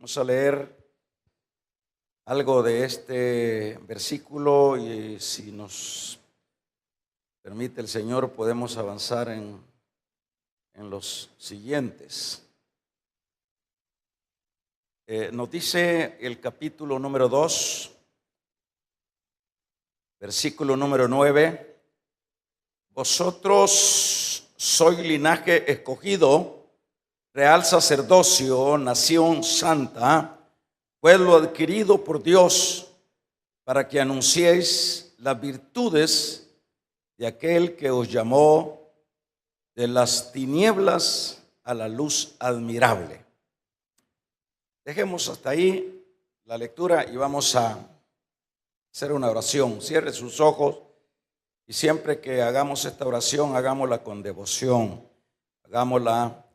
Vamos a leer algo de este versículo y si nos permite el Señor podemos avanzar en los siguientes. Nos dice el capítulo número 2, versículo número 9: vosotros sois linaje escogido, real sacerdocio, nación santa, pueblo adquirido por Dios, para que anunciéis las virtudes de aquel que os llamó de las tinieblas a la luz admirable. Dejemos hasta ahí la lectura y vamos a hacer una oración. Cierre sus ojos y siempre que hagamos esta oración, hagámosla con devoción, hagámosla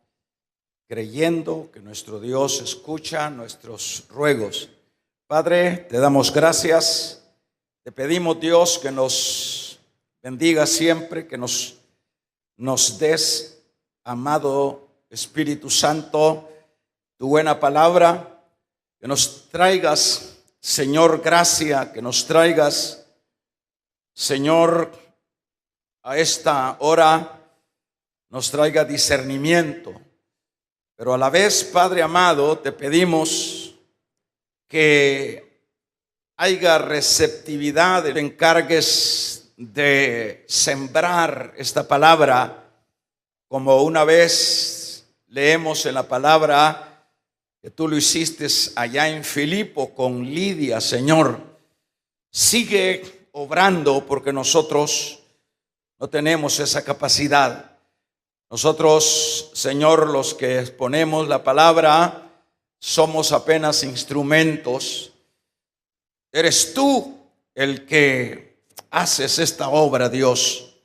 creyendo que nuestro Dios escucha nuestros ruegos. Padre, te damos gracias, te pedimos, Dios, que nos bendiga siempre, que nos des, amado Espíritu Santo, tu buena palabra, que nos traigas, Señor, gracia, que nos traigas, Señor, a esta hora, nos traiga discernimiento. Pero a la vez, Padre amado, te pedimos que haya receptividad, te encargues de sembrar esta palabra, como una vez leemos en la palabra que tú lo hiciste allá en Filipo con Lidia. Señor, sigue obrando porque nosotros no tenemos esa capacidad. Nosotros, Señor, los que exponemos la palabra, somos apenas instrumentos. Eres tú el que haces esta obra, Dios.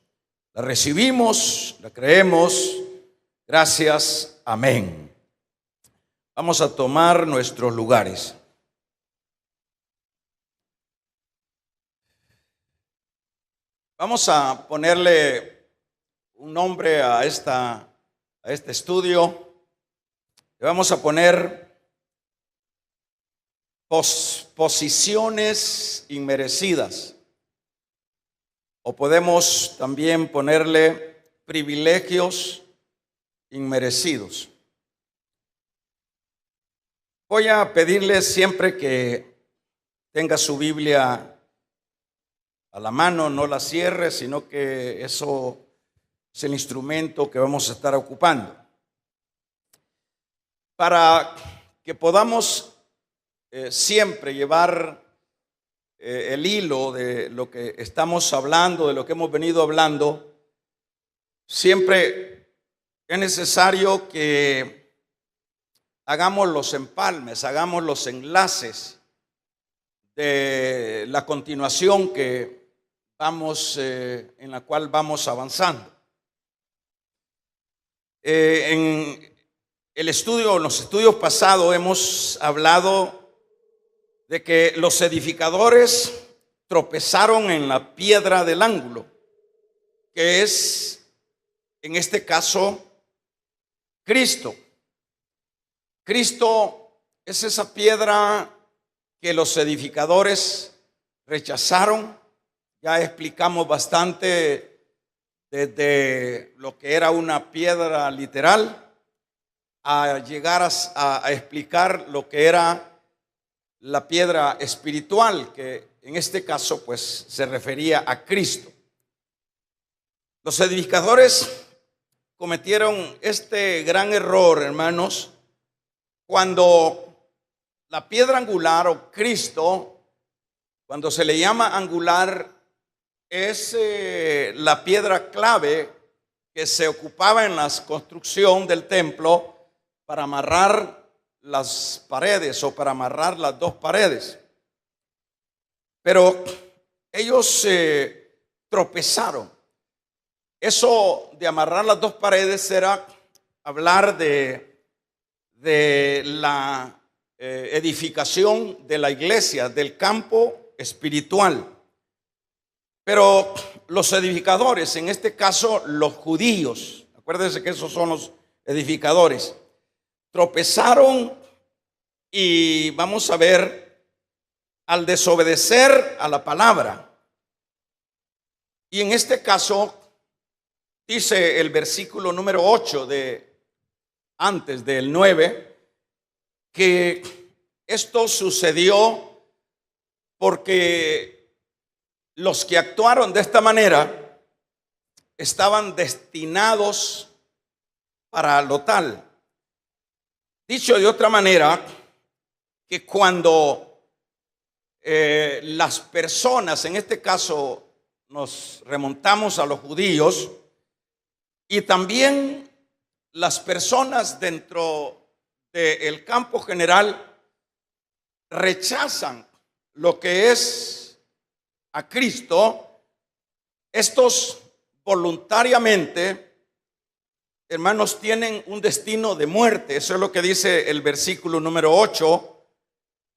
La recibimos, la creemos. Gracias, amén. Vamos a tomar nuestros lugares. Vamos a ponerle un nombre a este estudio. Le vamos a poner posiciones inmerecidas, o podemos también ponerle privilegios inmerecidos. Voy a pedirle siempre que tenga su Biblia a la mano, no la cierre, sino que eso es el instrumento que vamos a estar ocupando. Para que podamos siempre llevar el hilo de lo que estamos hablando, de lo que hemos venido hablando, siempre es necesario que hagamos los empalmes, hagamos los enlaces de la continuación que vamos, en la cual vamos avanzando. En los estudios pasados hemos hablado de que los edificadores tropezaron en la piedra del ángulo, que es, en este caso, Cristo. Cristo es esa piedra que los edificadores rechazaron. Ya explicamos bastante desde lo que era una piedra literal a llegar a explicar lo que era la piedra espiritual, que en este caso pues se refería a Cristo. Los edificadores cometieron este gran error, hermanos, cuando la piedra angular o Cristo, cuando se le llama angular, es la piedra clave que se ocupaba en la construcción del templo para amarrar las paredes o para amarrar las dos paredes. Pero ellos tropezaron. Eso de amarrar las dos paredes era hablar de la edificación de la iglesia, del campo espiritual. Pero los edificadores, en este caso los judíos, acuérdense que esos son los edificadores, tropezaron y vamos a ver al desobedecer a la palabra. Y en este caso dice el versículo número 8 de antes del 9 que esto sucedió porque los que actuaron de esta manera estaban destinados para lo tal. Dicho de otra manera, que cuando las personas, en este caso nos remontamos a los judíos, y también las personas dentro del campo general rechazan lo que es a Cristo, estos voluntariamente, hermanos, tienen un destino de muerte. Eso es lo que dice el versículo número 8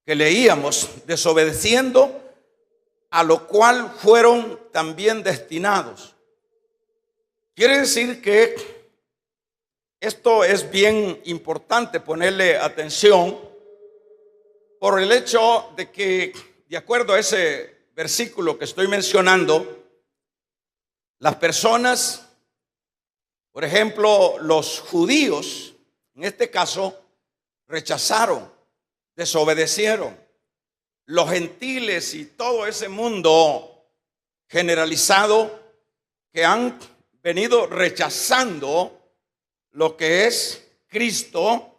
que leíamos, desobedeciendo a lo cual fueron también destinados. Quiere decir que esto es bien importante ponerle atención por el hecho de que, de acuerdo a ese versículo que estoy mencionando, las personas, por ejemplo, los judíos, en este caso, rechazaron, desobedecieron. Los gentiles y todo ese mundo generalizado que han venido rechazando lo que es Cristo,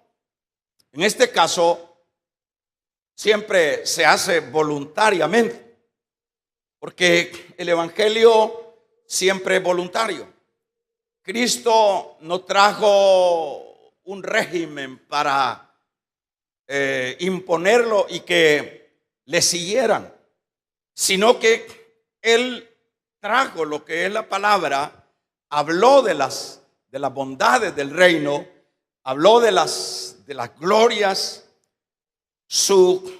en este caso, siempre se hace voluntariamente, porque el evangelio siempre es voluntario. Cristo no trajo un régimen para imponerlo y que le siguieran, sino que Él trajo lo que es la palabra, habló de las bondades del reino, habló de las glorias, su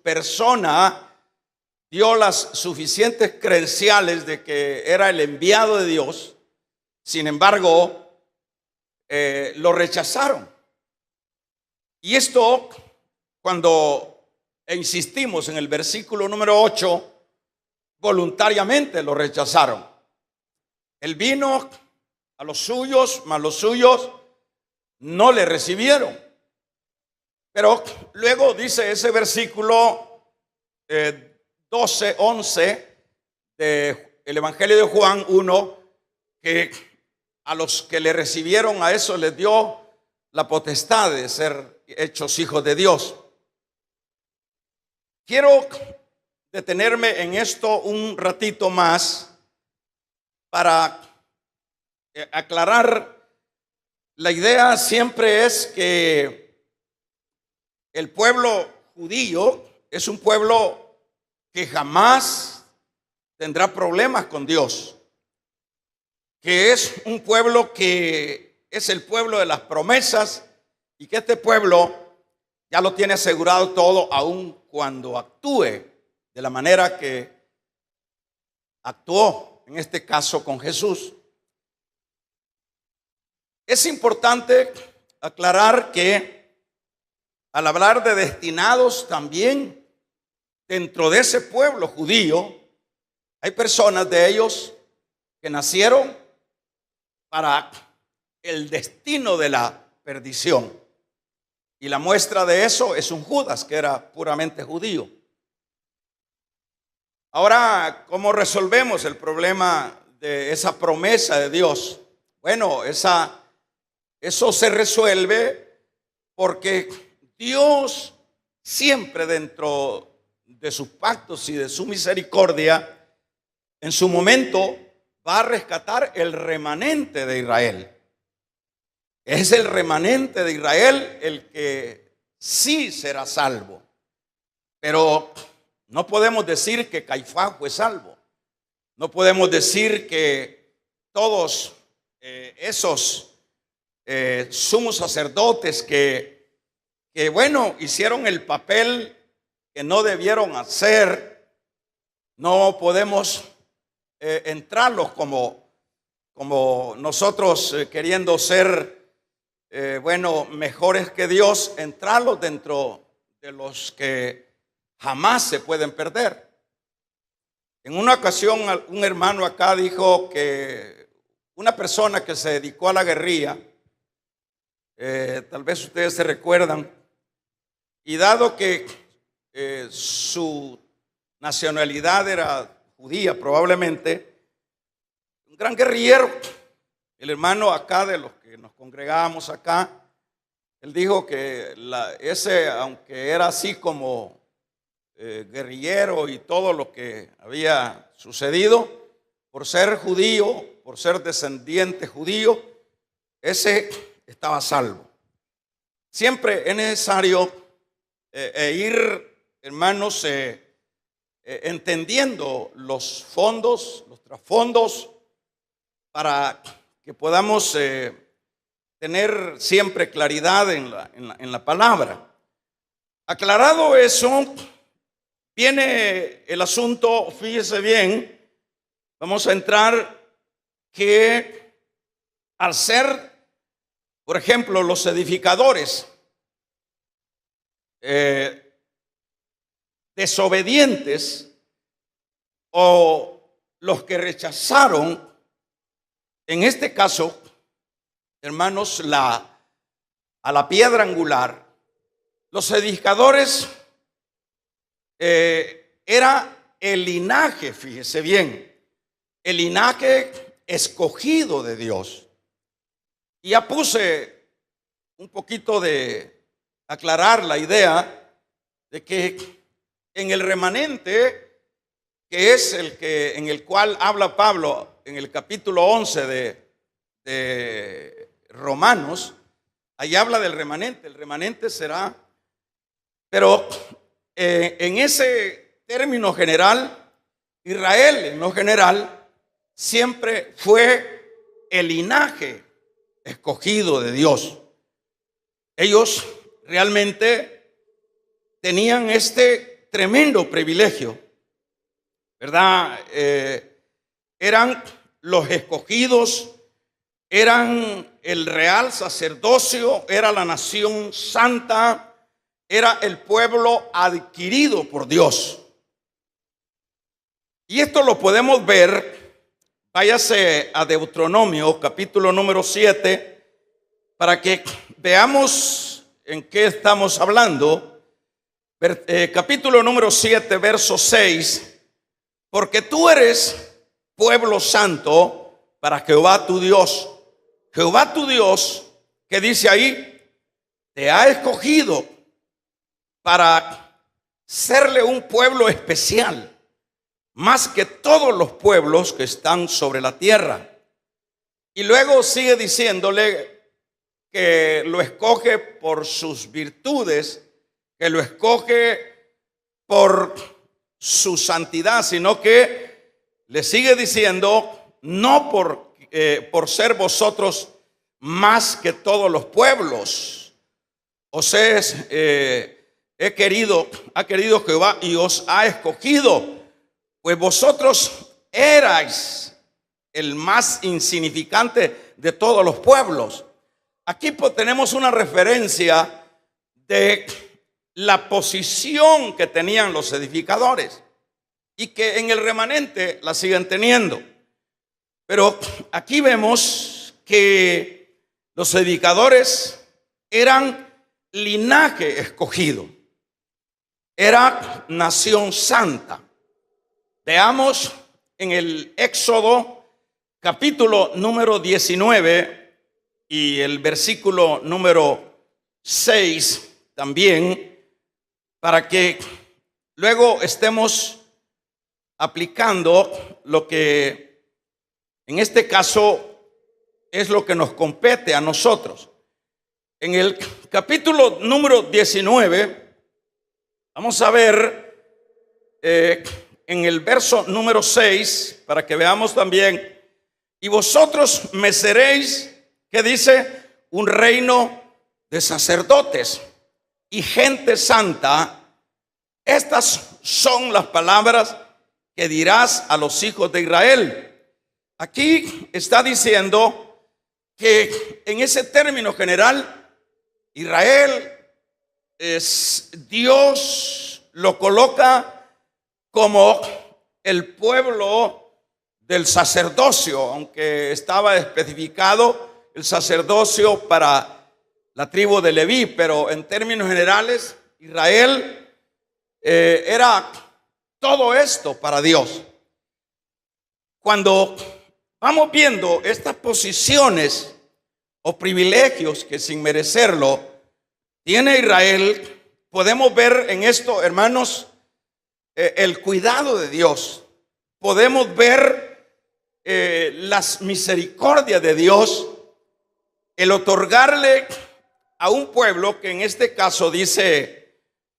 persona dio las suficientes credenciales de que era el enviado de Dios. Sin embargo, lo rechazaron. Y esto, cuando insistimos en el versículo número 8, voluntariamente lo rechazaron. Él vino a los suyos, mas los suyos no le recibieron. Pero luego dice ese versículo 12, 11 del Evangelio de Juan 1, que a los que le recibieron, a eso les dio la potestad de ser hechos hijos de Dios. Quiero detenerme en esto un ratito más para aclarar. La idea siempre es que el pueblo judío es un pueblo que jamás tendrá problemas con Dios, que es un pueblo que es el pueblo de las promesas y que este pueblo ya lo tiene asegurado todo, aun cuando actúe de la manera que actuó, en este caso con Jesús. Es importante aclarar que al hablar de destinados también dentro de ese pueblo judío, hay personas de ellos que nacieron para el destino de la perdición. Y la muestra de eso es un Judas que era puramente judío. Ahora, ¿cómo resolvemos el problema de esa promesa de Dios? Bueno, eso se resuelve porque Dios siempre, dentro de sus pactos y de su misericordia, en su momento va a rescatar el remanente de Israel. Es el remanente de Israel el que sí será salvo. Pero no podemos decir que Caifás fue salvo. No podemos decir que todos esos sumos sacerdotes que bueno, hicieron el papel que no debieron hacer, no podemos entrarlos como nosotros queriendo ser mejores que Dios, entrarlos dentro de los que jamás se pueden perder. En una ocasión, un hermano acá dijo que una persona que se dedicó a la guerrilla, tal vez ustedes se recuerdan, y dado que su nacionalidad era judía probablemente, un gran guerrillero, el hermano acá de los que nos congregábamos acá, él dijo que ese, aunque era así como guerrillero y todo lo que había sucedido, por ser judío, por ser descendiente judío, ese estaba salvo. Siempre es necesario ir, hermanos, entendiendo los fondos, los trasfondos, para que podamos tener siempre claridad en la palabra. Aclarado eso, viene el asunto, fíjese bien, vamos a entrar que al ser, por ejemplo, los edificadores desobedientes o los que rechazaron, en este caso, hermanos, a la piedra angular, los edificadores era el linaje, fíjese bien, el linaje escogido de Dios. Y ya puse un poquito de aclarar la idea de que en el remanente, que es en el cual habla Pablo en el capítulo 11 de Romanos, ahí habla del remanente. El remanente será, pero en ese término general, Israel en lo general siempre fue el linaje escogido de Dios. Ellos realmente tenían este tremendo privilegio, ¿verdad? Eran los escogidos, eran el real sacerdocio, era la nación santa, era el pueblo adquirido por Dios. Y esto lo podemos ver, váyase a Deuteronomio capítulo número 7, para que veamos en qué estamos hablando. Capítulo número 7, verso 6, porque tú eres pueblo santo para Jehová tu Dios. Jehová tu Dios, que dice ahí, te ha escogido para serle un pueblo especial, más que todos los pueblos que están sobre la tierra. Y luego sigue diciéndole que lo escoge por sus virtudes, que lo escoge por su santidad, sino que le sigue diciendo, no por ser vosotros más que todos los pueblos. Os ha querido Jehová y os ha escogido, pues vosotros erais el más insignificante de todos los pueblos. Aquí tenemos una referencia de la posición que tenían los edificadores y que en el remanente la siguen teniendo. Pero aquí vemos que los edificadores eran linaje escogido, era nación santa. Veamos en el Éxodo capítulo número 19 y el versículo número 6 también, para que luego estemos aplicando lo que en este caso es lo que nos compete a nosotros. En el capítulo número 19, vamos a ver en el verso número 6, para que veamos también, y vosotros me seréis, que dice, un reino de sacerdotes y gente santa. Estas son las palabras que dirás a los hijos de Israel. Aquí está diciendo que en ese término general, Israel Dios lo coloca como el pueblo del sacerdocio, aunque estaba especificado el sacerdocio para la tribu de Leví, pero en términos generales, Israel era todo esto para Dios. Cuando vamos viendo estas posiciones o privilegios que sin merecerlo tiene Israel, podemos ver en esto, hermanos, el cuidado de Dios. Podemos ver las misericordias de Dios, el otorgarle a un pueblo que en este caso dice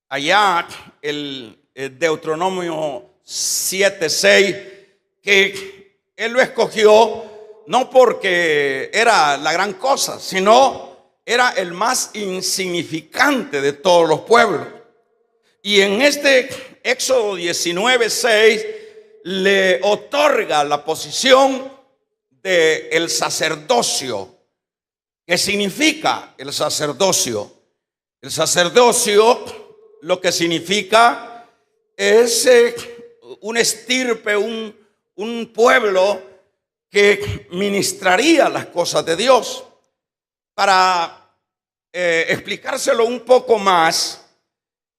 allá el Deuteronomio 7:6, que Él lo escogió no porque era la gran cosa, sino era el más insignificante de todos los pueblos. Y en este Éxodo 19:6 le otorga la posición del sacerdocio. ¿Qué significa el sacerdocio? El sacerdocio lo que significa es un estirpe, un pueblo que ministraría las cosas de Dios. Para explicárselo un poco más,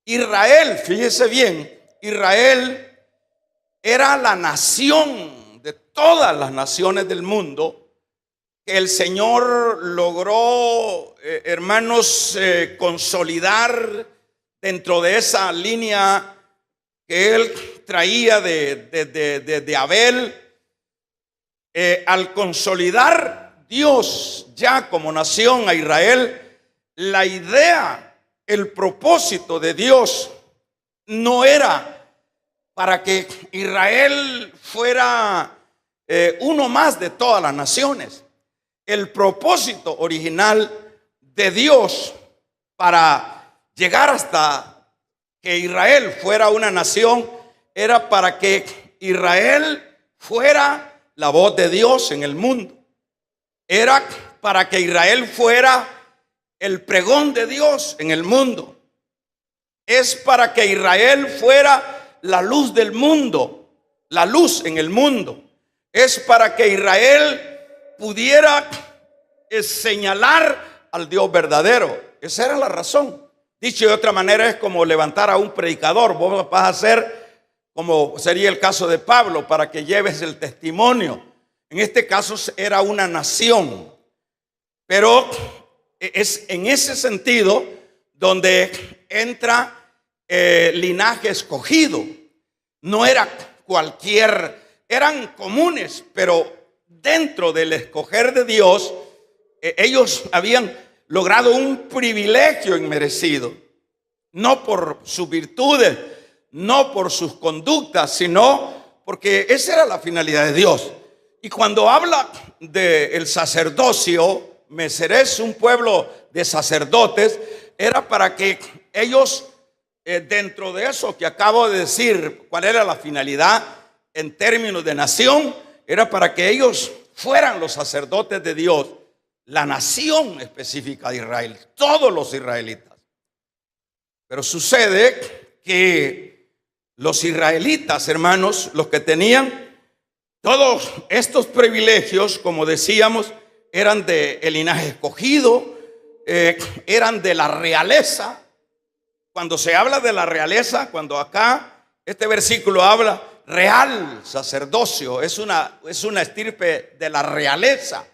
Israel, fíjese bien, Israel era la nación de todas las naciones del mundo que el Señor logró, hermanos, consolidar dentro de esa línea que Él traía de Abel. Al consolidar Dios ya como nación a Israel, la idea, el propósito de Dios no era para que Israel fuera uno más de todas las naciones. El propósito original de Dios para llegar hasta que Israel fuera una nación era para que Israel fuera la voz de Dios en el mundo. Era para que Israel fuera el pregón de Dios en el mundo. Es para que Israel fuera la luz del mundo, la luz en el mundo. Es para que Israel pudiera señalar al Dios verdadero. Esa era la razón. Dicho de otra manera, es como levantar a un predicador. Vos vas a hacer como sería el caso de Pablo, para que lleves el testimonio. En este caso era una nación, pero es en ese sentido donde entra linaje escogido. No era cualquier, eran comunes, pero dentro del escoger de Dios, ellos habían logrado un privilegio inmerecido, no por sus virtudes, no por sus conductas, sino porque esa era la finalidad de Dios. Y cuando habla del sacerdocio, me seréis un pueblo de sacerdotes, era para que ellos, dentro de eso que acabo de decir, cuál era la finalidad en términos de nación, era para que ellos fueran los sacerdotes de Dios, la nación específica de Israel, todos los israelitas. Pero sucede que los israelitas, hermanos, los que tenían todos estos privilegios, como decíamos, eran del linaje escogido, eran de la realeza. Cuando se habla de la realeza, cuando acá este versículo habla real sacerdocio, es una estirpe de la realeza.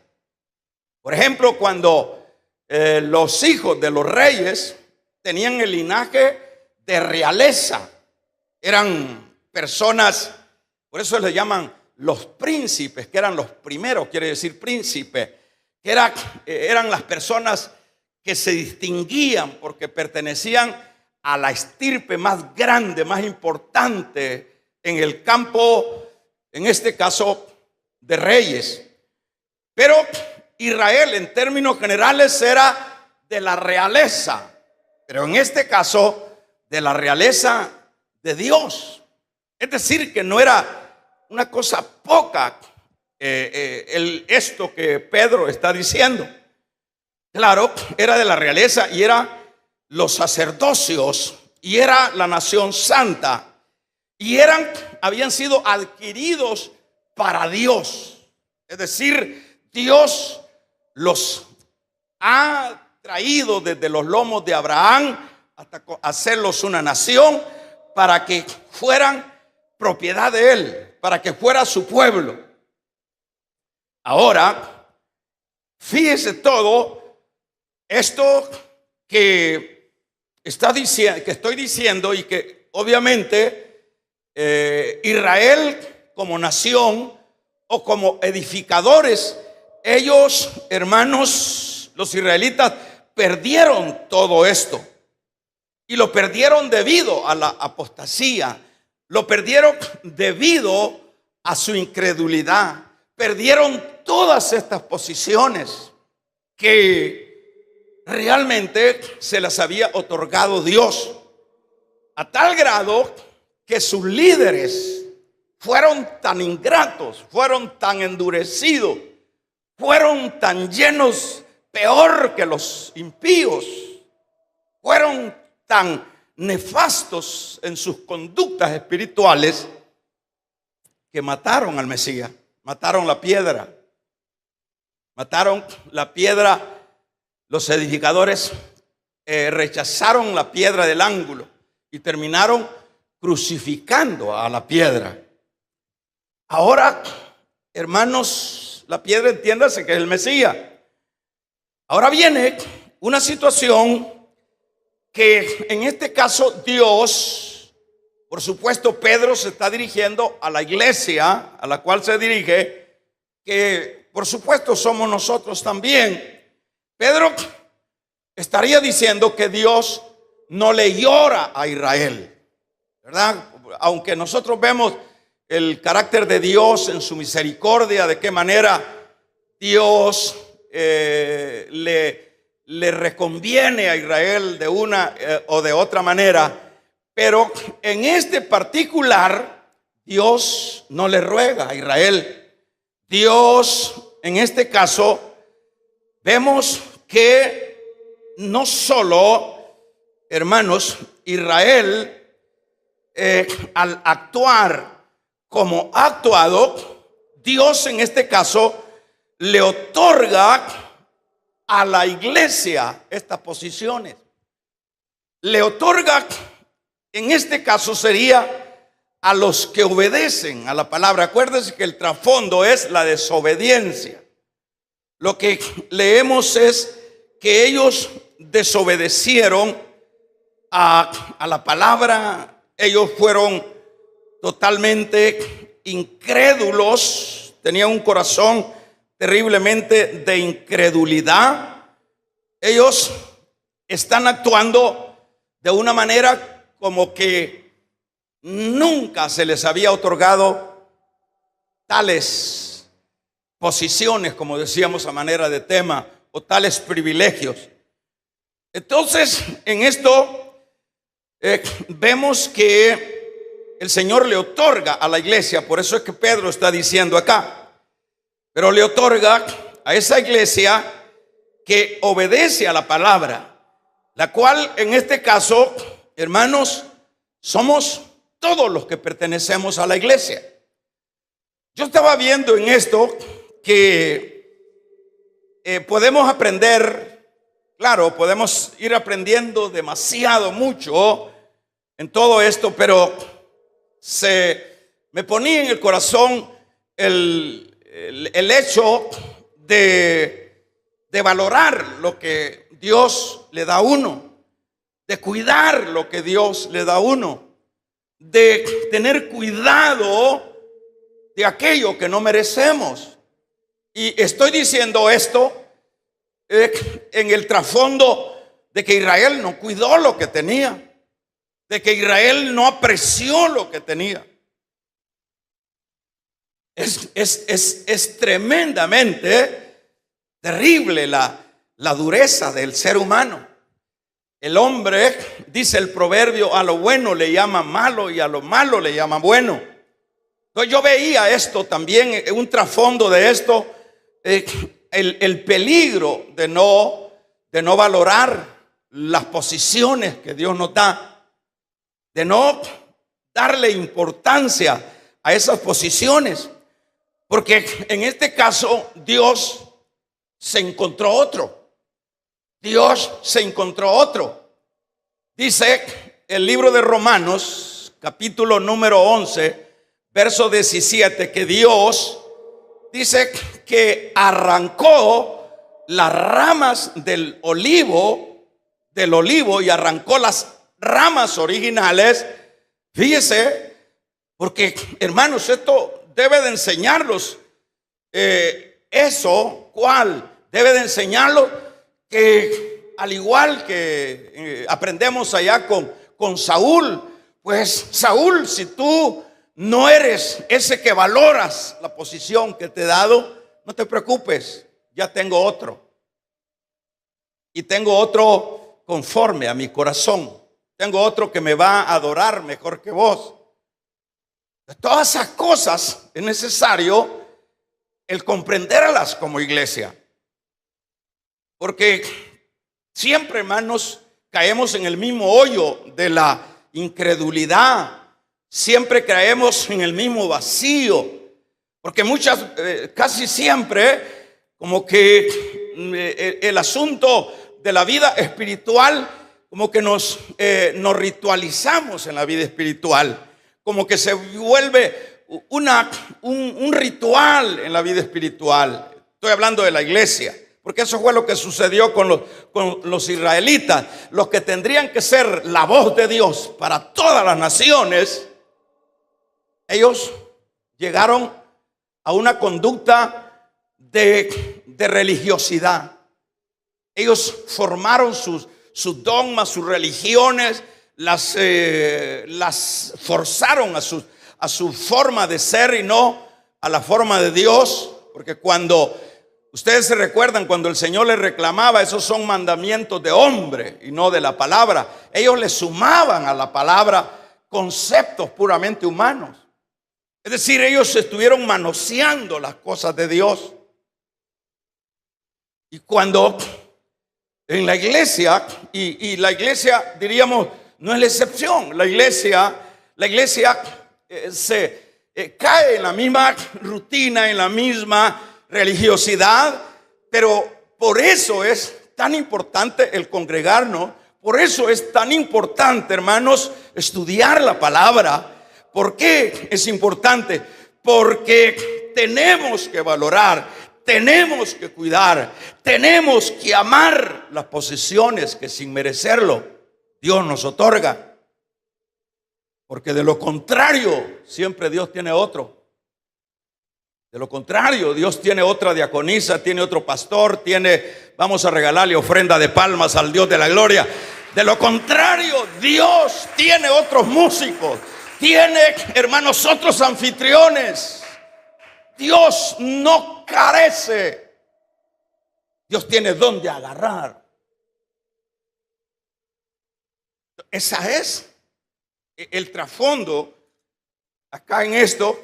Por ejemplo, cuando los hijos de los reyes tenían el linaje de realeza, eran personas, por eso les llaman los príncipes, que eran los primeros, quiere decir príncipe, que eran las personas que se distinguían porque pertenecían a la estirpe más grande, más importante en el campo, en este caso, de reyes. Pero Israel, en términos generales, era de la realeza, pero en este caso, de la realeza de Dios. Es decir, que no era una cosa poca esto que Pedro está diciendo. Claro, era de la realeza y era los sacerdocios y era la nación santa y habían sido adquiridos para Dios. Es decir, Dios los ha traído desde los lomos de Abraham hasta hacerlos una nación para que fueran propiedad de él, para que fuera su pueblo. Ahora, fíjese todo esto que estoy diciendo y que obviamente Israel como nación o como edificadores, ellos, hermanos, los israelitas perdieron todo esto y lo perdieron debido a la apostasía, lo perdieron debido a su incredulidad, perdieron todas estas posiciones que realmente se las había otorgado Dios, a tal grado que sus líderes fueron tan ingratos, fueron tan endurecidos, fueron tan llenos, peor que los impíos, fueron tan nefastos en sus conductas espirituales que mataron al Mesías, mataron la piedra. Los edificadores rechazaron la piedra del ángulo y terminaron crucificando a la piedra. Ahora, hermanos, la piedra, entiéndase que es el Mesías. Ahora viene una situación que en este caso Dios, por supuesto, Pedro se está dirigiendo a la iglesia a la cual se dirige, que por supuesto somos nosotros también. Pedro estaría diciendo que Dios no le llora a Israel, ¿verdad? Aunque nosotros vemos el carácter de Dios en su misericordia, de qué manera Dios le reconviene a Israel de una o de otra manera, pero en este particular Dios no le ruega a Israel. Dios, en este caso, vemos que no solo, hermanos, Israel al actuar como ha actuado, Dios en este caso le otorga a la iglesia estas posiciones. Le otorga, en este caso sería a los que obedecen a la palabra. Acuérdense que el trasfondo es la desobediencia. Lo que leemos es que ellos desobedecieron a la palabra. Ellos fueron totalmente incrédulos, tenían un corazón terriblemente de incredulidad. Ellos están actuando de una manera como que nunca se les había otorgado tales posiciones, como decíamos a manera de tema, o tales privilegios. Entonces, en esto vemos que el Señor le otorga a la iglesia, por eso es que Pedro está diciendo acá, pero le otorga a esa iglesia que obedece a la palabra, la cual en este caso, hermanos, somos todos los que pertenecemos a la iglesia. Yo estaba viendo en esto que podemos aprender, claro, podemos ir aprendiendo demasiado mucho en todo esto, pero me ponía en el corazón el hecho de valorar lo que Dios le da a uno, de cuidar lo que Dios le da a uno, de tener cuidado de aquello que no merecemos. Y estoy diciendo esto en el trasfondo de que Israel no cuidó lo que tenía, de que Israel no apreció lo que tenía. Es tremendamente terrible la dureza del ser humano. El hombre, dice el proverbio, a lo bueno le llama malo y a lo malo le llama bueno. Entonces yo veía esto también, un trasfondo de esto, el peligro de no valorar las posiciones que Dios nos da, de no darle importancia a esas posiciones, porque en este caso Dios se encontró otro. Dios se encontró otro. Dice el libro de Romanos, capítulo número 11, verso 17, que Dios dice que arrancó las ramas del olivo y arrancó las ramas originales. Fíjese, porque hermanos, esto debe de enseñarlos. ¿Cuál? Debe de enseñarlos que al igual que aprendemos allá con Saúl, pues Saúl, si tú no eres ese que valoras la posición que te he dado, no te preocupes, ya tengo otro. Y tengo otro conforme a mi corazón. Tengo otro que me va a adorar mejor que vos. Todas esas cosas es necesario el comprenderlas como iglesia. Porque siempre, hermanos, caemos en el mismo hoyo de la incredulidad. Siempre caemos en el mismo vacío. Porque casi siempre, como que el asunto de la vida espiritual, como que nos ritualizamos en la vida espiritual. Como que se vuelve un ritual en la vida espiritual. Estoy hablando de la iglesia, porque eso fue lo que sucedió con los israelitas. Los que tendrían que ser la voz de Dios para todas las naciones, ellos llegaron a una conducta de religiosidad. Ellos formaron sus dogmas, sus religiones, las forzaron a su forma de ser y no a la forma de Dios. Porque cuando ustedes se recuerdan, cuando el Señor les reclamaba, esos son mandamientos de hombre y no de la palabra, ellos le sumaban a la palabra conceptos puramente humanos. Es decir, ellos estuvieron manoseando las cosas de Dios. Y cuando en la iglesia, y la iglesia, diríamos, no es la excepción. La iglesia se cae en la misma rutina, en la misma religiosidad, pero por eso es tan importante el congregarnos. Por eso es tan importante, hermanos, estudiar la palabra. ¿Por qué es importante? Porque tenemos que valorar, tenemos que cuidar, tenemos que amar las posesiones que sin merecerlo Dios nos otorga. Porque de lo contrario, siempre Dios tiene otro. De lo contrario, Dios tiene otra diaconisa, tiene otro pastor, vamos a regalarle ofrenda de palmas al Dios de la gloria. De lo contrario, Dios tiene otros músicos, tiene, hermanos, otros anfitriones. Dios no carece. Dios tiene dónde agarrar. Esa es el trasfondo acá en esto,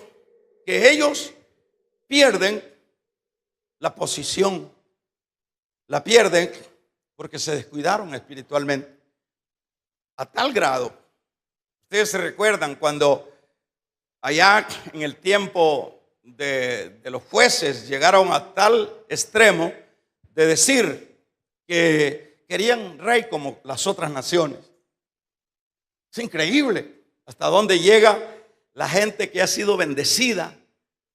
que ellos pierden la posición. La pierden porque se descuidaron espiritualmente. A tal grado, ustedes se recuerdan cuando allá en el tiempo de los jueces llegaron a tal extremo de decir que querían rey como las otras naciones. Es increíble hasta dónde llega la gente que ha sido bendecida,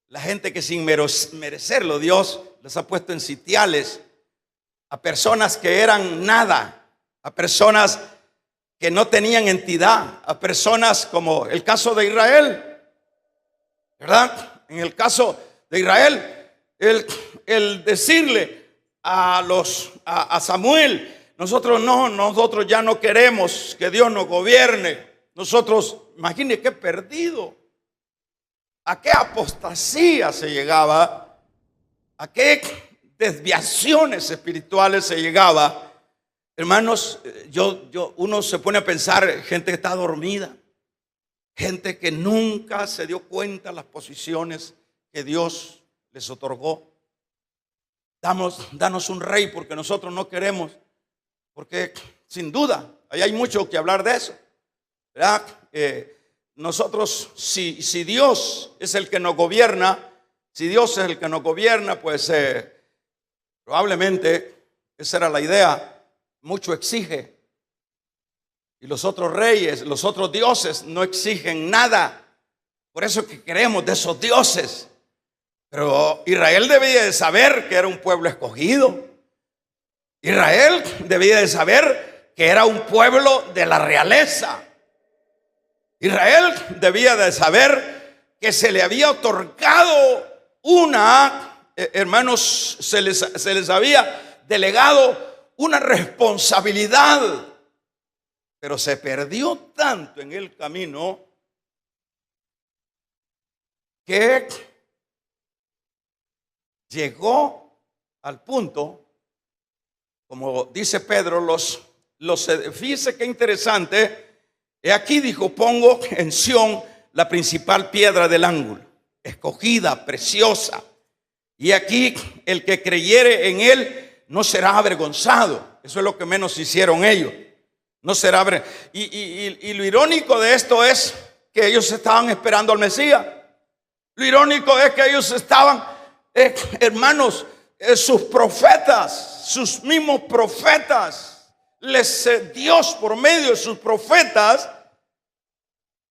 la gente que sin merecerlo Dios les ha puesto en sitiales, a personas que eran nada, a personas que no tenían entidad, a personas como el caso de Israel, ¿verdad? En el caso de Israel, el decirle a Samuel, nosotros ya no queremos que Dios nos gobierne. Nosotros, imagínense qué perdido, a qué apostasía se llegaba, a qué desviaciones espirituales se llegaba. Hermanos, uno se pone a pensar, gente que está dormida, gente que nunca se dio cuenta de las posiciones que Dios les otorgó. Danos un rey porque nosotros no queremos, porque sin duda, ahí hay mucho que hablar de eso, ¿verdad? Nosotros, si Dios es el que nos gobierna, pues probablemente esa era la idea. Mucho exige. Y los otros reyes, los otros dioses no exigen nada. Por eso que queremos de esos dioses. Pero Israel debía de saber que era un pueblo escogido. Israel debía de saber que era un pueblo de la realeza. Israel debía de saber que se le había otorgado hermanos, se les había delegado una responsabilidad, pero se perdió tanto en el camino que llegó al punto, como dice Pedro, fíjese qué interesante. He aquí, dijo, pongo en Sión la principal piedra del ángulo, escogida, preciosa. Y aquí el que creyere en él no será avergonzado. Eso es lo que menos hicieron ellos. No será avergonzado. Y lo irónico de esto es que ellos estaban esperando al Mesías. Lo irónico es que ellos estaban, hermanos, sus profetas, sus mismos profetas, Dios por medio de sus profetas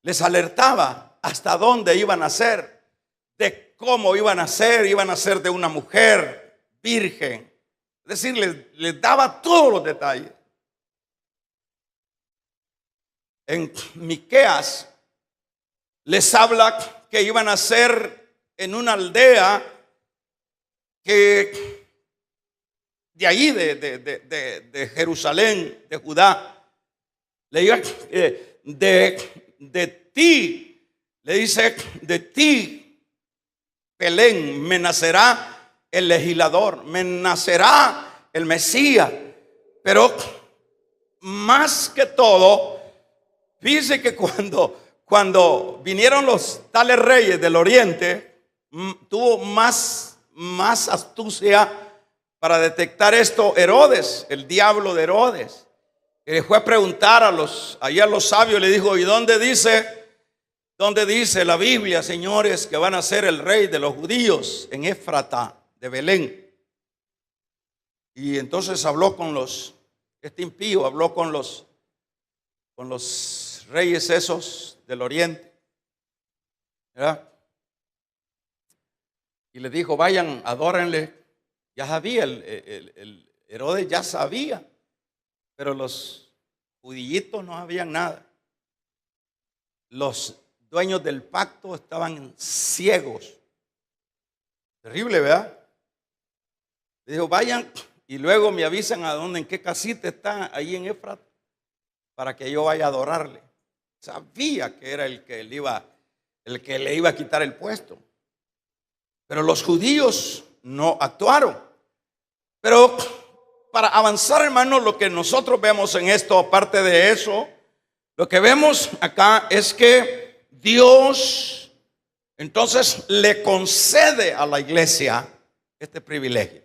les alertaba hasta dónde iban a ser, de cómo iban a ser de una mujer virgen. Es decir, les daba todos los detalles. En Miqueas les habla que iban a ser en una aldea que de ahí, de Jerusalén, de Judá, le diga de ti, le dice, de ti, Belén, me nacerá el legislador, me nacerá el Mesías. Pero más que todo, fíjese que cuando vinieron los tales reyes del oriente, tuvo más astucia para detectar esto Herodes, el diablo de Herodes. Le fue a preguntar a los sabios, le dijo, ¿y dónde dice la Biblia, señores, que van a ser el rey de los judíos? En Éfrata de Belén. Y entonces habló con este impío habló con los reyes esos del oriente, ¿verdad? Y le dijo, vayan, adórenle. Ya sabía, el Herodes ya sabía, pero los judíitos no sabían nada. Los dueños del pacto estaban ciegos. Terrible, ¿verdad? Le dijo, vayan y luego me avisan a dónde, en qué casita está ahí en Éfrata, para que yo vaya a adorarle. Sabía que era el que le iba a quitar el puesto. Pero los judíos no actuaron. Pero para avanzar, hermanos, lo que nosotros vemos en esto, aparte de eso, lo que vemos acá es que Dios entonces le concede a la iglesia este privilegio.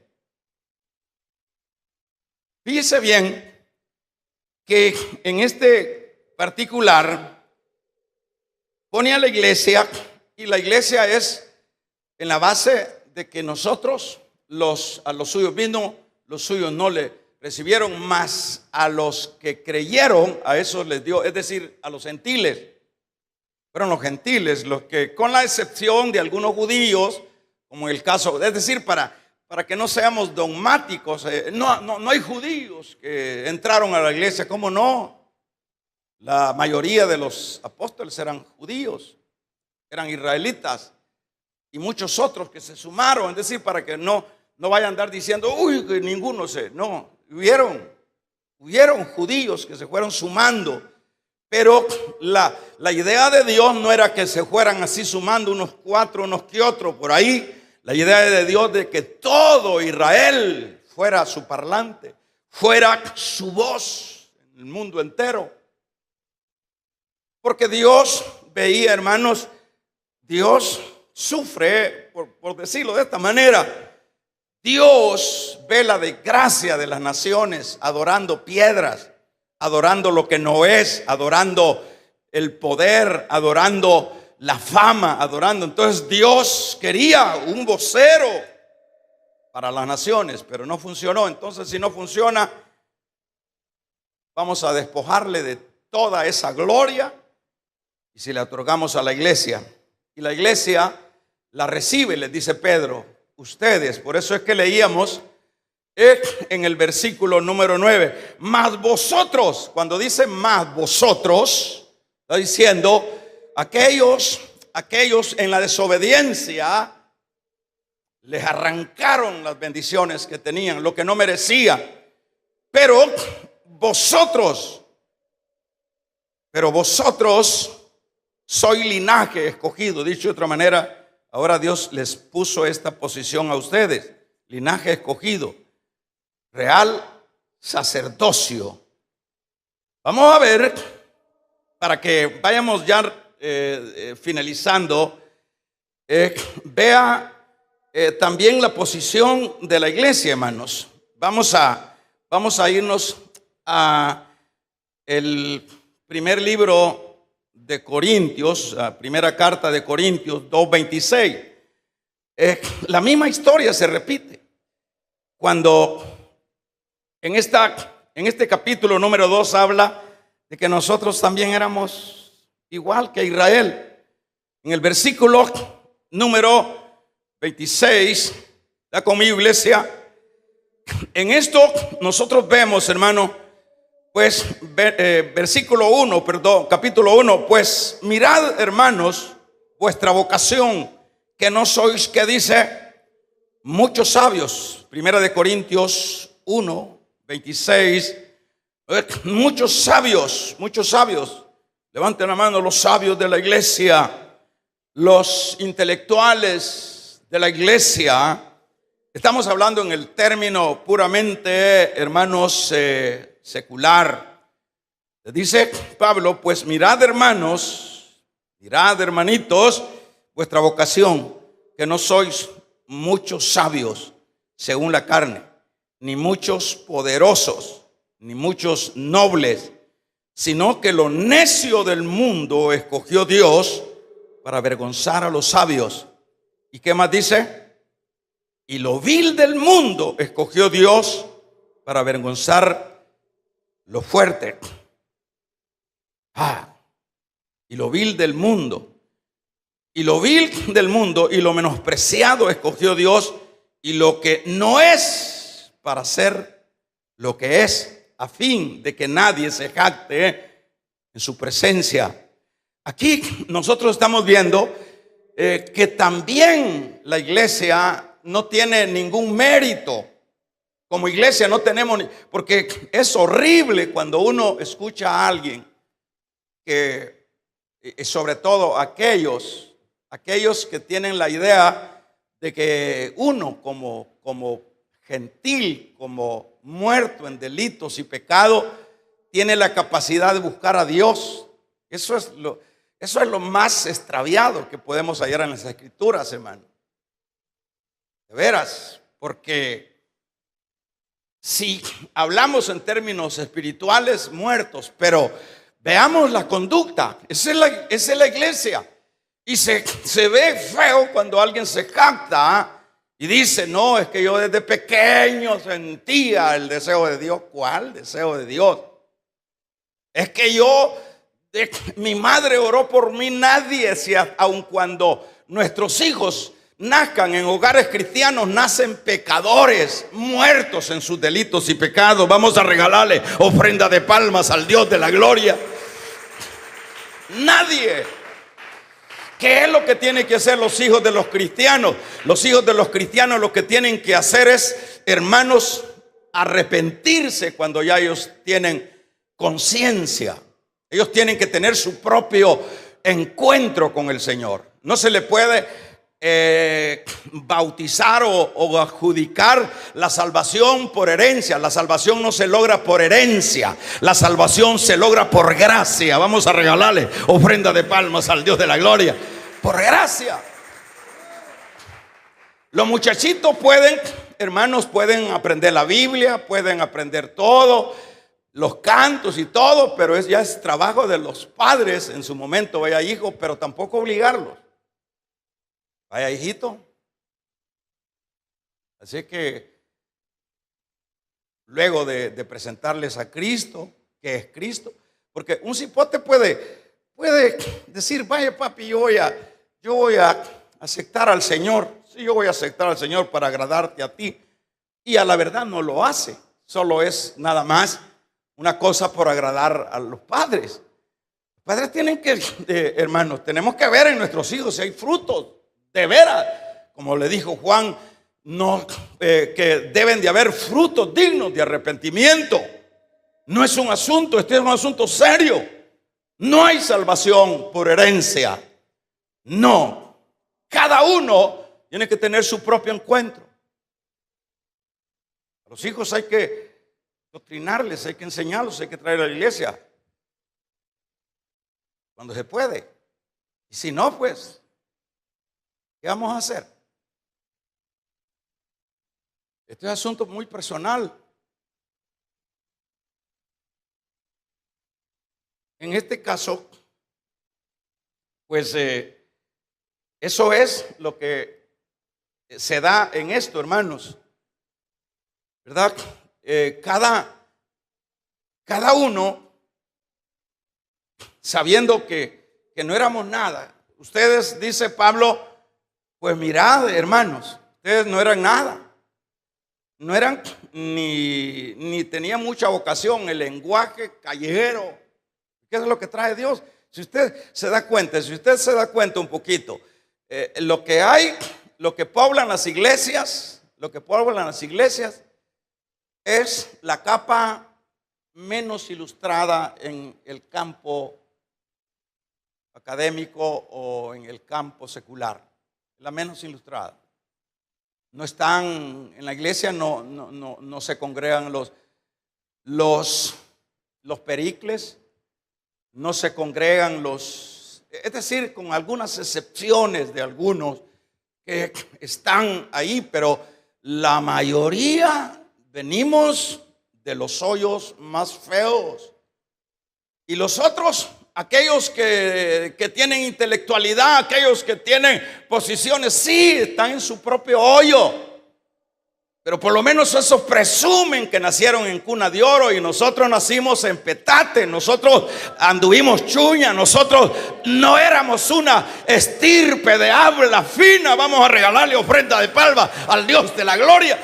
Fíjese bien que en este particular pone a la iglesia, y la iglesia es en la base de que nosotros, a los suyos vino, los suyos no le recibieron, más a los que creyeron, a esos les dio, es decir, a los gentiles. Fueron los gentiles los que, con la excepción de algunos judíos, como en el caso, es decir, para que no seamos dogmáticos, no hay judíos que entraron a la iglesia, ¿cómo no? La mayoría de los apóstoles eran judíos, eran israelitas. Y muchos otros que se sumaron, es decir, para que no vayan a andar diciendo, uy, que ninguno no, hubieron judíos que se fueron sumando, pero la idea de Dios no era que se fueran así sumando unos cuatro, unos que otros por ahí. La idea de Dios de que todo Israel fuera su parlante, fuera su voz en el mundo entero. Porque Dios veía, hermanos, Dios sufre, por decirlo de esta manera. Dios ve la desgracia de las naciones adorando piedras, adorando lo que no es, adorando el poder, adorando la fama, adorando. Entonces Dios quería un vocero para las naciones, pero no funcionó. Entonces, si no funciona, vamos a despojarle de toda esa gloria y si le otorgamos a la iglesia. Y la iglesia la recibe, les dice Pedro, ustedes. Por eso es que leíamos en el versículo número 9, mas vosotros, cuando dice más vosotros, está diciendo aquellos en la desobediencia les arrancaron las bendiciones que tenían, lo que no merecía. Pero vosotros sois linaje escogido. Dicho de otra manera, ahora Dios les puso esta posición a ustedes: linaje escogido, real sacerdocio. Vamos a ver, para que vayamos ya finalizando, vea también la posición de la iglesia, hermanos. Vamos a irnos a el primer libro de Corintios, la primera carta de Corintios 2:26. La misma historia se repite cuando en este capítulo número 2 habla de que nosotros también éramos igual que Israel. En el versículo número 26, ¿está conmigo, iglesia? En esto nosotros vemos, hermano, pues capítulo 1, pues mirad, hermanos, vuestra vocación, que no sois, que dice, muchos sabios. Primera de Corintios 1:26, muchos sabios. Levanten la mano los sabios de la iglesia, los intelectuales de la iglesia. Estamos hablando en el término puramente, hermanos, secular. Dice Pablo, pues mirad, hermanos, mirad, hermanitos, vuestra vocación, que no sois muchos sabios según la carne, ni muchos poderosos, ni muchos nobles, sino que lo necio del mundo escogió Dios para avergonzar a los sabios. ¿Y qué más dice? Y lo vil del mundo escogió Dios para avergonzar lo fuerte. Y lo vil del mundo. Y lo vil del mundo y lo menospreciado escogió Dios, y lo que no es, para ser lo que es, a fin de que nadie se jacte en su presencia. Aquí nosotros estamos viendo que también la iglesia no tiene ningún mérito. Como iglesia no tenemos, porque es horrible cuando uno escucha a alguien que, sobre todo aquellos que tienen la idea de que uno como gentil, como muerto en delitos y pecados, tiene la capacidad de buscar a Dios. Eso es lo más extraviado que podemos hallar en las Escrituras, hermano. De veras, porque si hablamos en términos espirituales, muertos, pero veamos la conducta. Esa es la iglesia. Y se ve feo cuando alguien se jacta y dice, no, es que yo desde pequeño sentía el deseo de Dios. ¿Cuál deseo de Dios? Es que mi madre oró por mí. Nadie, aun cuando nuestros hijos nazcan en hogares cristianos, nacen pecadores, muertos en sus delitos y pecados. Vamos a regalarle ofrenda de palmas al Dios de la gloria. Nadie. ¿Qué es lo que tienen que hacer los hijos de los cristianos? Los hijos de los cristianos lo que tienen que hacer es, hermanos, arrepentirse cuando ya ellos tienen conciencia. Ellos tienen que tener su propio encuentro con el Señor. No se le puede bautizar o adjudicar la salvación por herencia. La salvación no se logra por herencia, la salvación se logra por gracia. Vamos a regalarle ofrenda de palmas al Dios de la gloria. Por gracia. Los muchachitos pueden, hermanos, pueden aprender la Biblia, pueden aprender todo, los cantos y todo, pero ya es trabajo de los padres en su momento. Vaya, hijo, pero tampoco obligarlos. Vaya, hijito. Así que luego de presentarles a Cristo, que es Cristo, porque un cipote puede decir, vaya papi, yo voy a aceptar al Señor. Sí, yo voy a aceptar al Señor para agradarte a ti. Y a la verdad no lo hace. Solo es nada más una cosa por agradar a los padres. Los padres tienen que, hermanos, tenemos que ver en nuestros hijos si hay frutos. De veras, como le dijo Juan, no, que deben de haber frutos dignos de arrepentimiento. No es un asunto, este es un asunto serio. No hay salvación por herencia. No. Cada uno tiene que tener su propio encuentro. A los hijos hay que doctrinarles, hay que enseñarlos, hay que traer a la iglesia cuando se puede. Y si no, pues, ¿qué vamos a hacer? Este es un asunto muy personal. En este caso, pues eso es lo que se da en esto, hermanos, ¿verdad? Cada uno, sabiendo que no éramos nada. Ustedes, dice Pablo, pues mirad, hermanos, ustedes no eran nada. No eran ni tenían mucha vocación, el lenguaje callejero. ¿Qué es lo que trae Dios? Si usted se da cuenta un poquito, lo que poblan las iglesias, es la capa menos ilustrada en el campo académico o en el campo secular, la menos ilustrada. No están en la iglesia, no se congregan los pericles, no se congregan es decir, con algunas excepciones de algunos que están ahí, pero la mayoría venimos de los hoyos más feos. Y los otros, aquellos que tienen intelectualidad, aquellos que tienen posiciones, sí, están en su propio hoyo. Pero por lo menos esos presumen que nacieron en cuna de oro y nosotros nacimos en petate, nosotros anduvimos chuña, nosotros no éramos una estirpe de habla fina. Vamos a regalarle ofrenda de palma al Dios de la gloria.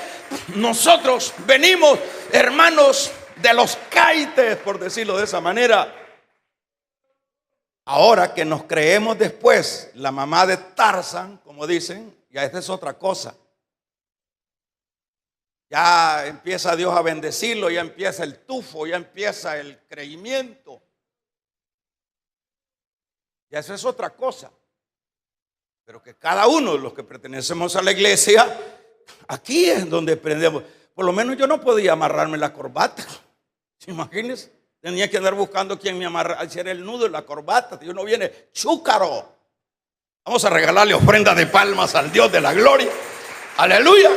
Nosotros venimos, hermanos, de los caites, por decirlo de esa manera. Ahora que nos creemos después la mamá de Tarzán, como dicen, ya esta es otra cosa. Ya empieza Dios a bendecirlo, ya empieza el tufo, ya empieza el creimiento. Ya eso es otra cosa. Pero que cada uno de los que pertenecemos a la iglesia, aquí es donde aprendemos. Por lo menos yo no podía amarrarme la corbata. Imagínense, tenía que andar buscando quien me amarrara, hiciera el nudo de la corbata. Dios no viene chúcaro. Vamos a regalarle ofrenda de palmas al Dios de la gloria. Aleluya.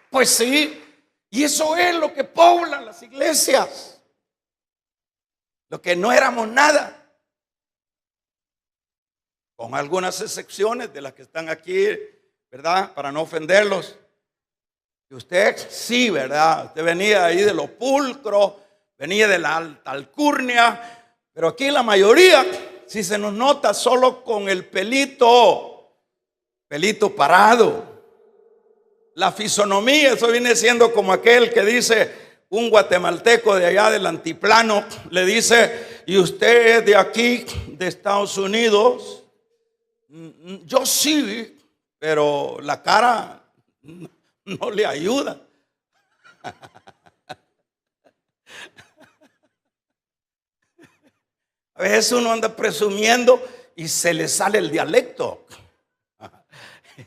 Pues sí, y eso es lo que poblan las iglesias. Lo que no éramos nada. Con algunas excepciones de las que están aquí, ¿verdad? Para no ofenderlos. Y usted sí, ¿verdad? Usted venía ahí de lo pulcro, venía de la alta alcurnia, pero aquí la mayoría, si se nos nota solo con el pelito parado. La fisonomía, eso viene siendo como aquel que dice, un guatemalteco de allá del altiplano, le dice, y usted es de aquí, de Estados Unidos. Yo sí, pero la cara no le ayuda. A veces uno anda presumiendo y se le sale el dialecto.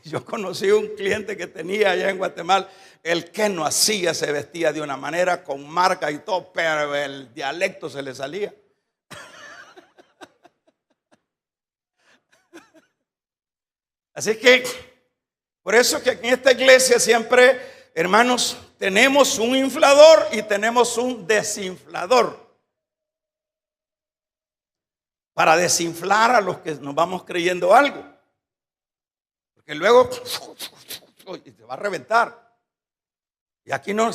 Yo conocí un cliente que tenía allá en Guatemala, el que no hacía, se vestía de una manera con marca y todo, pero el dialecto se le salía. Así que, por eso que en esta iglesia siempre, hermanos, tenemos un inflador y tenemos un desinflador. Para desinflar a los que nos vamos creyendo algo. Porque luego te va a reventar. Y aquí no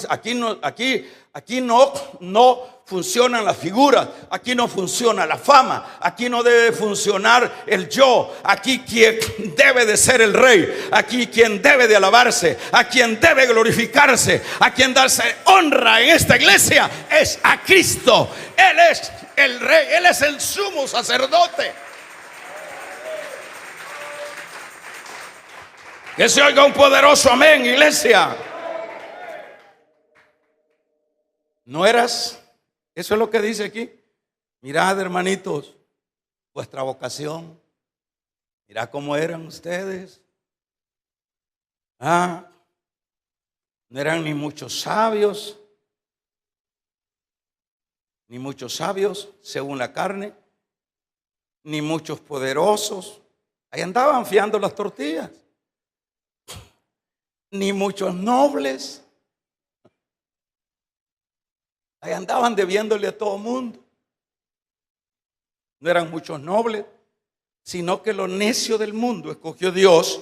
funcionan las figuras, aquí no funciona la fama, aquí no debe funcionar el yo. Aquí quien debe de ser el rey, aquí quien debe de alabarse, a quien debe glorificarse, a quien darse honra en esta iglesia es a Cristo. Él es el rey, Él es el sumo sacerdote. Que se oiga un poderoso amén, iglesia. No eras, eso es lo que dice aquí. Mirad, hermanitos, vuestra vocación. Mirad cómo eran ustedes. No eran ni muchos sabios según la carne, ni muchos poderosos. Ahí andaban fiando las tortillas. Ni muchos nobles. Ahí andaban debiéndole a todo mundo. No eran muchos nobles, sino que lo necio del mundo escogió Dios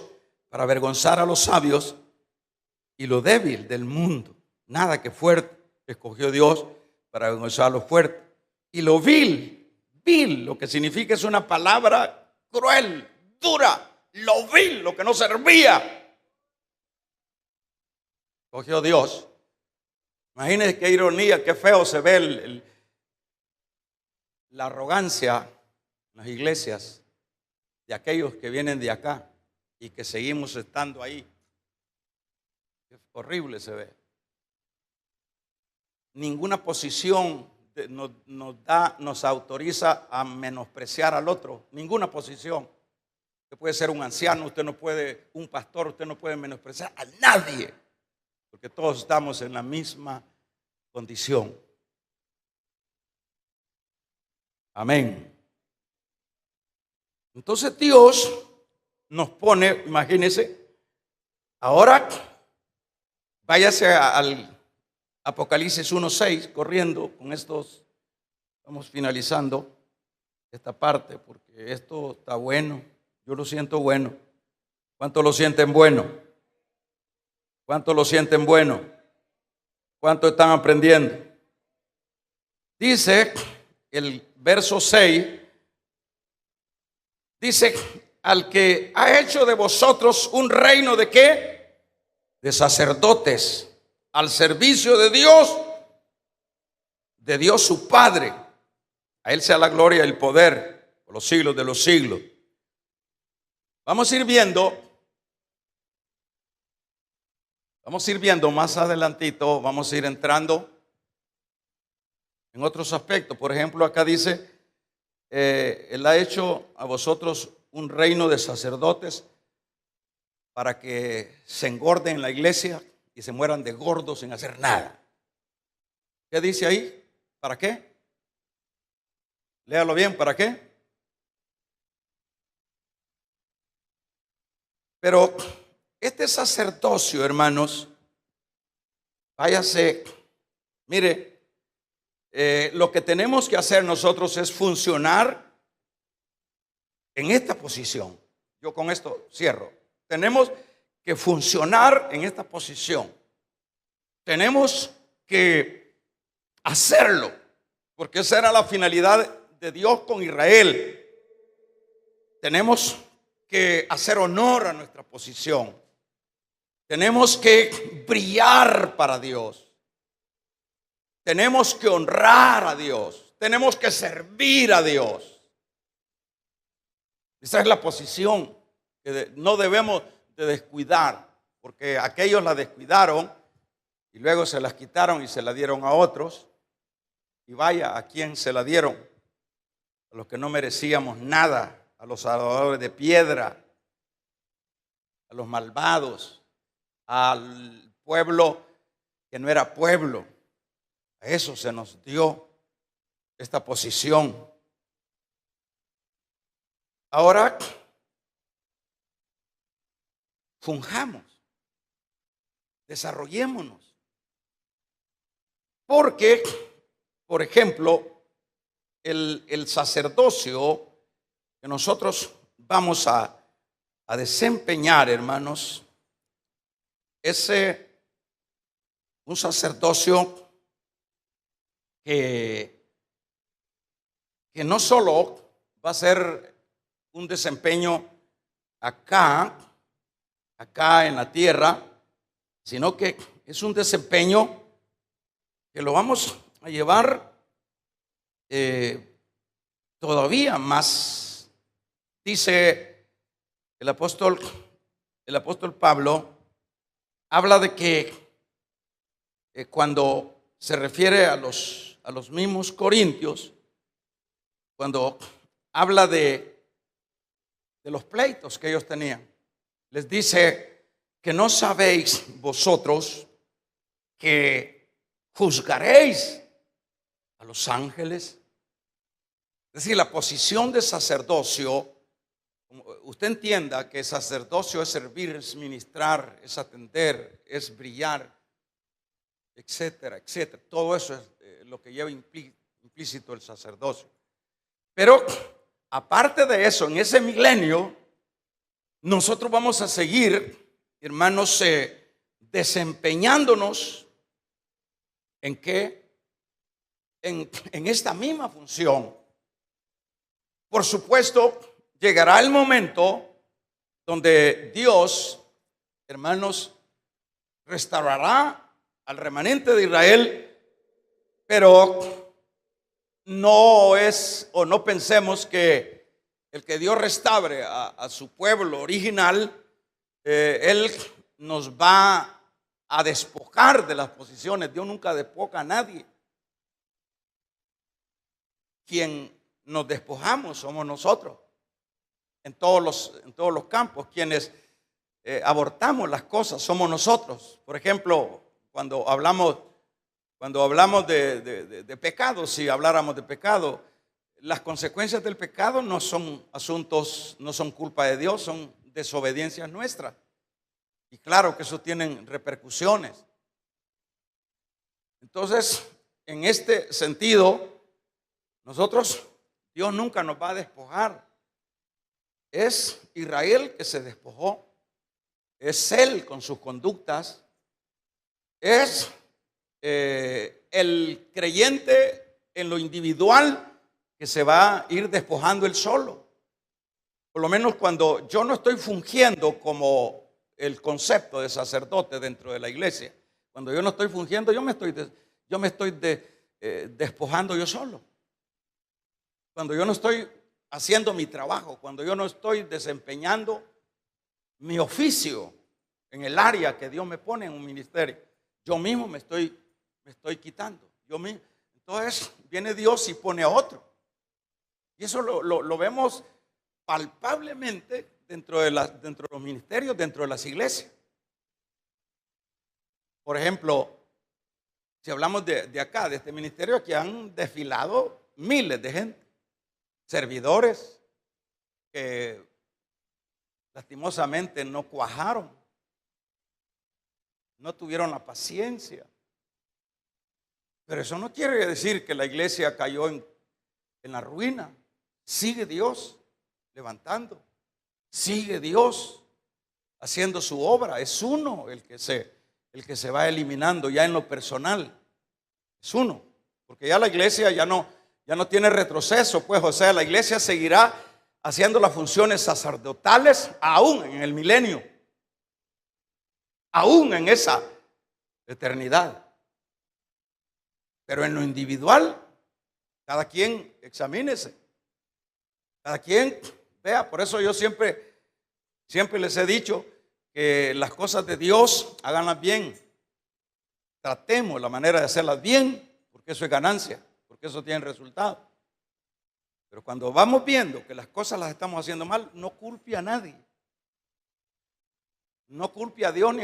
para avergonzar a los sabios, y lo débil del mundo, nada que fuerte, escogió Dios para avergonzar a los fuertes. Y lo vil, lo que significa es una palabra cruel, dura, lo vil, lo que no servía, escogió Dios. Imagínense qué ironía, qué feo se ve la arrogancia en las iglesias de aquellos que vienen de acá y que seguimos estando ahí. Qué horrible se ve. Ninguna posición nos autoriza a menospreciar al otro. Ninguna posición. Usted puede ser un anciano, un pastor, usted no puede menospreciar a nadie. Porque todos estamos en la misma condición. Amén. Entonces Dios nos pone, imagínense, ahora váyase al Apocalipsis 1:6, corriendo con estos, vamos finalizando esta parte, porque esto está bueno, yo lo siento bueno. ¿Cuántos lo sienten bueno? ¿Cuántos lo sienten bueno? ¿Cuántos están aprendiendo? Dice el verso 6, dice, al que ha hecho de vosotros un reino de ¿qué? De sacerdotes, al servicio de Dios su Padre. A Él sea la gloria y el poder por los siglos de los siglos. Vamos a ir viendo más adelantito, vamos a ir entrando en otros aspectos. Por ejemplo, acá dice, Él ha hecho a vosotros un reino de sacerdotes para que se engorden en la iglesia y se mueran de gordos sin hacer nada. ¿Qué dice ahí? ¿Para qué? Léalo bien, ¿para qué? Pero este sacerdocio, hermanos, váyase, mire, lo que tenemos que hacer nosotros es funcionar en esta posición. Yo con esto cierro. Tenemos que funcionar en esta posición. Tenemos que hacerlo, porque esa era la finalidad de Dios con Israel. Tenemos que hacer honor a nuestra posición. Tenemos que brillar para Dios. Tenemos que honrar a Dios. Tenemos que servir a Dios. Esa es la posición que no debemos de descuidar, porque aquellos la descuidaron y luego se las quitaron y se la dieron a otros. Y vaya a quien se la dieron. a los que no merecíamos nada, a los adoradores de piedra, a los malvados, al pueblo que no era pueblo. A eso se nos dio esta posición. Ahora, funjamos, desarrollémonos. Porque, por ejemplo, el sacerdocio que nosotros vamos a desempeñar, hermanos, es un sacerdocio que no solo va a ser un desempeño acá en la tierra, sino que es un desempeño que lo vamos a llevar todavía más. Dice el apóstol Pablo, habla de que cuando se refiere a los mismos corintios, cuando habla de los pleitos que ellos tenían, les dice que no sabéis vosotros que juzgaréis a los ángeles. Es decir, la posición de sacerdocio, usted entienda que sacerdocio es servir, es ministrar, es atender, es brillar, etcétera, etcétera. Todo eso es lo que lleva implícito el sacerdocio. Pero aparte de eso, en ese milenio, nosotros vamos a seguir, hermanos, desempeñándonos en qué, en esta misma función. Por supuesto, llegará el momento donde Dios, hermanos, restaurará al remanente de Israel, pero no es, o no pensemos que el que Dios restaure a su pueblo original, Él nos va a despojar de las posiciones. Dios nunca despoja a nadie. Quien nos despojamos somos nosotros en todos los campos. Quienes abortamos las cosas somos nosotros. Por ejemplo, cuando hablamos de pecado, si habláramos de pecado, las consecuencias del pecado no son asuntos, no son culpa de Dios, son desobediencias nuestras. Y claro que eso tiene repercusiones. Entonces, en este sentido, nosotros, Dios nunca nos va a despojar. Es Israel que se despojó. Es Él con sus conductas. Es el creyente en lo individual que se va a ir despojando él solo. Por lo menos cuando yo no estoy fungiendo como el concepto de sacerdote dentro de la iglesia, cuando yo no estoy fungiendo, yo me estoy despojando yo solo. Cuando yo no estoy haciendo mi trabajo, cuando yo no estoy desempeñando mi oficio en el área que Dios me pone en un ministerio, yo mismo me estoy quitando. Yo mismo. Entonces viene Dios y pone a otro. Y eso lo vemos palpablemente dentro de los ministerios, dentro de las iglesias. Por ejemplo, si hablamos de acá, de este ministerio, aquí han desfilado miles de gente, servidores que lastimosamente no cuajaron, no tuvieron la paciencia. Pero eso no quiere decir que la iglesia cayó en la ruina. Sigue Dios levantando, sigue Dios haciendo su obra. Es uno el que se va eliminando ya en lo personal. Es uno, porque ya la iglesia ya no tiene retroceso, pues, o sea, la iglesia seguirá haciendo las funciones sacerdotales aún en el milenio, aún en esa eternidad. Pero en lo individual, cada quien examínese, cada quien vea. Por eso yo siempre les he dicho que las cosas de Dios háganlas bien. Tratemos la manera de hacerlas bien, porque eso es ganancia, porque eso tiene resultado. Pero cuando vamos viendo que las cosas las estamos haciendo mal, no culpe a nadie. No culpe a Dios ni